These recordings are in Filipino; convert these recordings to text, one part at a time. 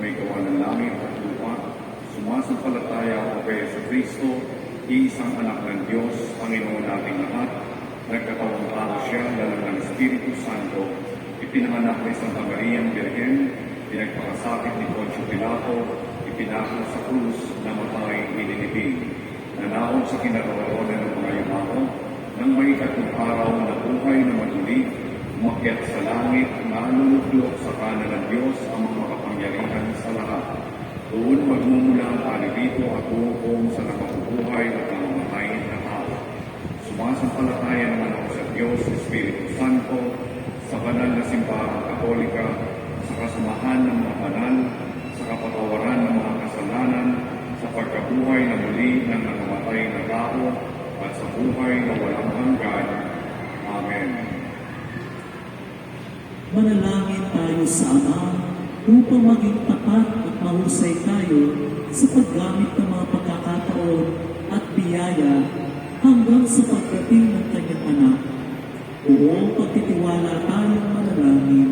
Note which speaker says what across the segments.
Speaker 1: may gawa ng langit at lupa, sumasampalataya ako kay Jesucristo, iisang anak ng Diyos, Panginoon nating lahat, nagkatawang tao siya, dala ng Espiritu Santo, ipinanganak ni Santa Maria ng Birhen, pinagpakasakit ni Poncio Pilato, ipinako sa krus, namatay, inilibing, nanahon sa kinaroroonan ng mga yumao, nang may ikatlong araw na buhay na muli, umakyat sa langit, naluluklok sa kanan ng Diyos ang mga makapangyarihan sa lahat. Doon magmumula ang alibito at uupong sa nakabubuhay at namamatay na tao. Sumasampalataya naman ako sa Diyos, Espiritu Santo, sa banal na simbahang Katolika, sa kasamahan ng mga banal, sa kapatawaran ng mga kasalanan, sa pagkabuhay na muli ng nakamatay na tao, at sa buhay na walang hanggan. Amen.
Speaker 2: Manalangin tayo sa Ama upang maging tapat at mahusay tayo sa paggamit ng mga pagkakataon at biyaya hanggang sa pagdating ng kanyang anak. Buong pagtitiwala tayong manalangin.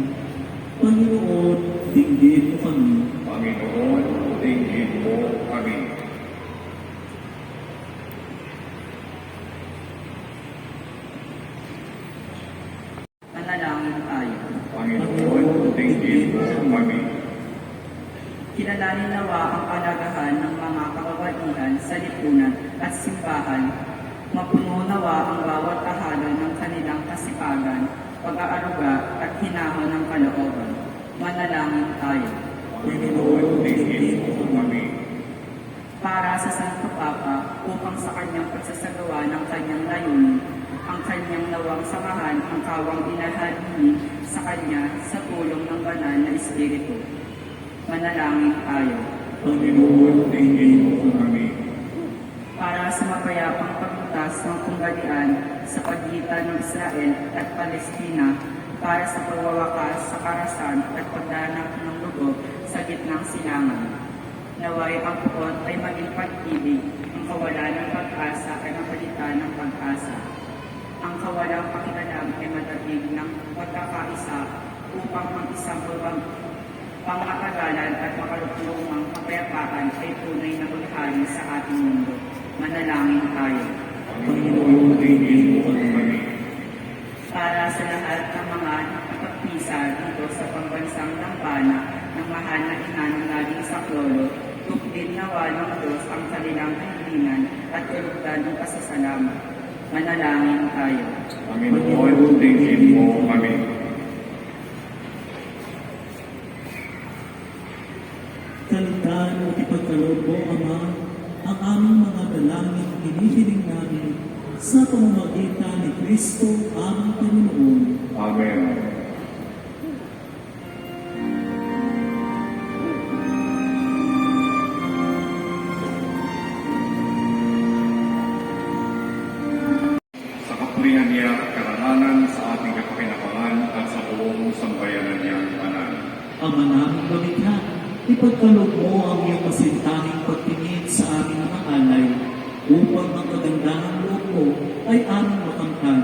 Speaker 2: Panginoon, dinggin mo kami.
Speaker 1: Panginoon, dinggin mo kami.
Speaker 3: Manalangin tayo.
Speaker 1: Panginoon, dinggin mo kami.
Speaker 3: Kilalanin nawa ang kalagahan ng mga kababaihan sa lipunan at simbahan. Mapuno nawa ang bawat tahanan ng kanilang kasipagan, pag-aaruga at hinahon ng kalooban. Manalangin tayo.
Speaker 1: Panginoon, dinggin mo kami.
Speaker 3: Para sa Santo Papa, upang sa kanyang pagsasagawa ng kanyang layunin, ang kanyang nawang samahan ang kawang inahalili sa kanya sa tulong ng banal na Espiritu. Manalangin tayo.
Speaker 1: Panginoon, dinggin mo kami.
Speaker 3: Para sa mapayapang paglutas ng kunggalian sa pagitan ng Israel at Palestina, para sa pagwawakas sa karahasan at pagdanap ng lugod sa gitnang silangan. Naway ang puot ay maging pag-ibig, ang kawalan ng pag-asa ay mapalitan ng pag-asa. Ang kawalang pakialam ay madagig ng pagkakaisa upang mag-isang pangmatagalan at makalupulong kapayapaan ay tunay na maghari sa ating mundo. Manalangin tayo.
Speaker 1: Panginoon, dinggin mo kami.
Speaker 3: Para sa lahat ng mga nakapagpisa dito sa pambansang Dambana ng mahal na ina ng laging saklolo, tuklin nawa ng Diyos ang kanilang kahilingan at ulugdan ng pasasalamat. Manalangin tayo.
Speaker 1: Panginoon, dinggin mo kami.
Speaker 2: Kaligtaan at ipagkaloob mo, Ama, ang aming mga dalangin hinihiling namin sa pamamagitan ni Kristo aming Panginoon.
Speaker 1: Amen. Sa kapulihan niya at karangalan sa ating kapakinabangan at sa buong sambayanan niyang banal.
Speaker 2: Ama naming lumikha, ipagkaloob mo ang iyong masintahing pagtingin sa aming mga alay, upang ang kagandahan loob mo ay aming makamtan,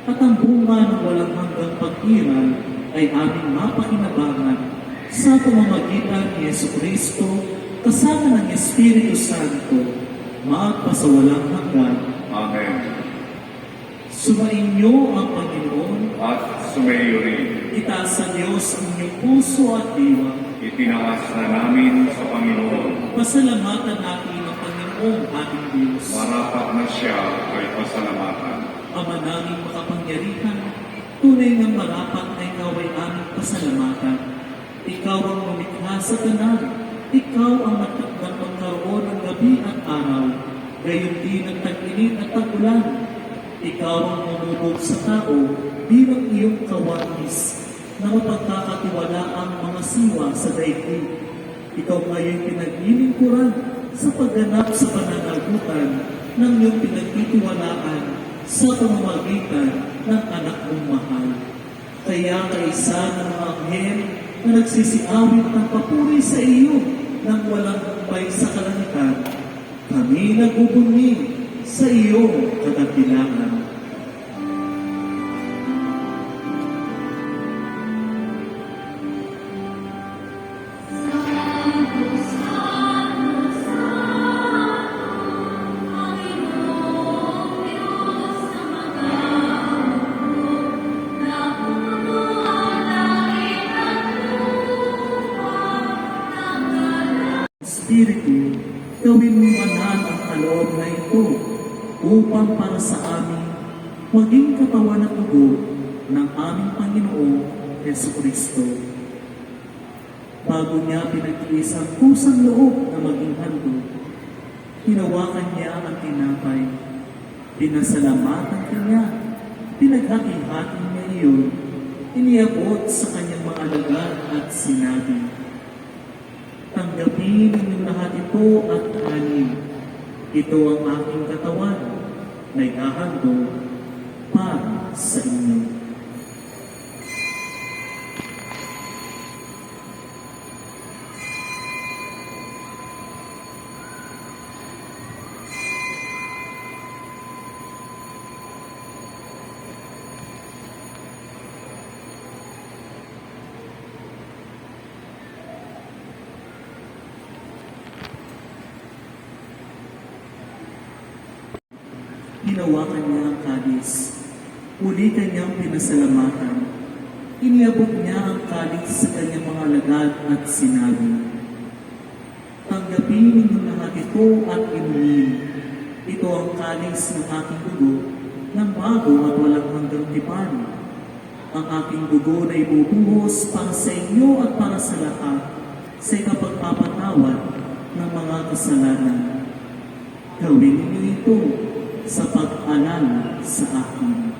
Speaker 2: at ang bunga ng walang hanggang pag-iral ay aming mapakinabangan sa pamamagitan ni Jesucristo, kasama ng Espiritu Santo, magpasawalang hanggan.
Speaker 1: Amen.
Speaker 2: Sumainyo ang Panginoon,
Speaker 1: At sumayo rin,
Speaker 2: itaas sa Diyos ang inyong puso at diwa.
Speaker 1: itinaas na namin sa Panginoon.
Speaker 2: Pasalamatan natin ang Panginoong ating Diyos.
Speaker 1: Marapat na siya ay pasalamatan.
Speaker 2: Ama naming makapangyarihan, tunay ng marapat na ikaw ay aming pasalamatan. Ikaw ang lumikha sa kanal. Ikaw ang natakdang magkaroon ng gabi at araw, gayon din ang tag-init at tag-ulan. Ikaw ang mamulog sa tao bilang iyong kawanis na mapagkakatiwala ang mga siwa sa daigdig. Ikaw ngayon pinag-ilingkuran sa pagganap sa pananagutan ng iyong pinagtitiwalaan sa pamamagitan ng anak mong mahal. Kaya kaisa ng mga anghel na nagsisiawit ng papuri sa iyo nang walang humpay sa kalangitan, kami nagbubunyi sa iyong kadakilaan. Espiritu, gawin mo banal ang kaloob na ito upang para sa amin maging katawan at dugo ng aming Panginoong Jesucristo. Bago niya pinagtiis ang kusang loob na maging handog, hinawakan niya ang tinapay, pinasalamatan niya, pinaghati-hati niya iyon, iniabot sa kanyang mga alagad at sinabi, "Tanggapin ninyong lahat ito at kanin. Ito ang aking katawan na ihahandog para sa inyo." Hinawakan niya ang kalis. Muli kanyang pinasalamatan. Iniabot niya ang kalis sa kanyang mga alagad at sinabi, "Tanggapin ninyong lahat ito at inumin. Ito ang kalis ng aking dugo ng bago at walang hanggang tipan. Ang aking dugo na ibubuhos para sa inyo at para sa lahat sa ikapagpapatawad ng mga kasalanan. Gawin ninyo ito sa pag-alala sa akin."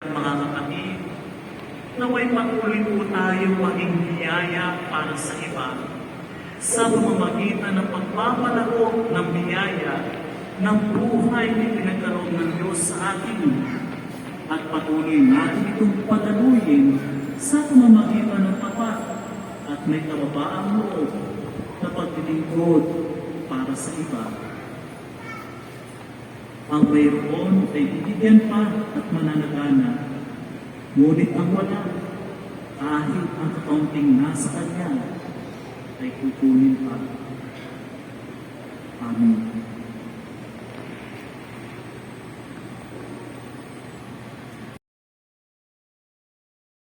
Speaker 2: Mga kapatid, naway patuloy po tayong maging biyaya para sa iba sa pamamagitan ng pagpapalago ng biyaya ng buhay na pinagkaroon ng Diyos sa atin at patuloy natin itong pataluyin sa pamamagitan ng tapat at may kababaang loob na paglilingkod para sa iba. Ang mayroon ay bibigyan pa at mananagana, ngunit ang wala, kahit ang kaunting nasa kanya, ay kukunin pa.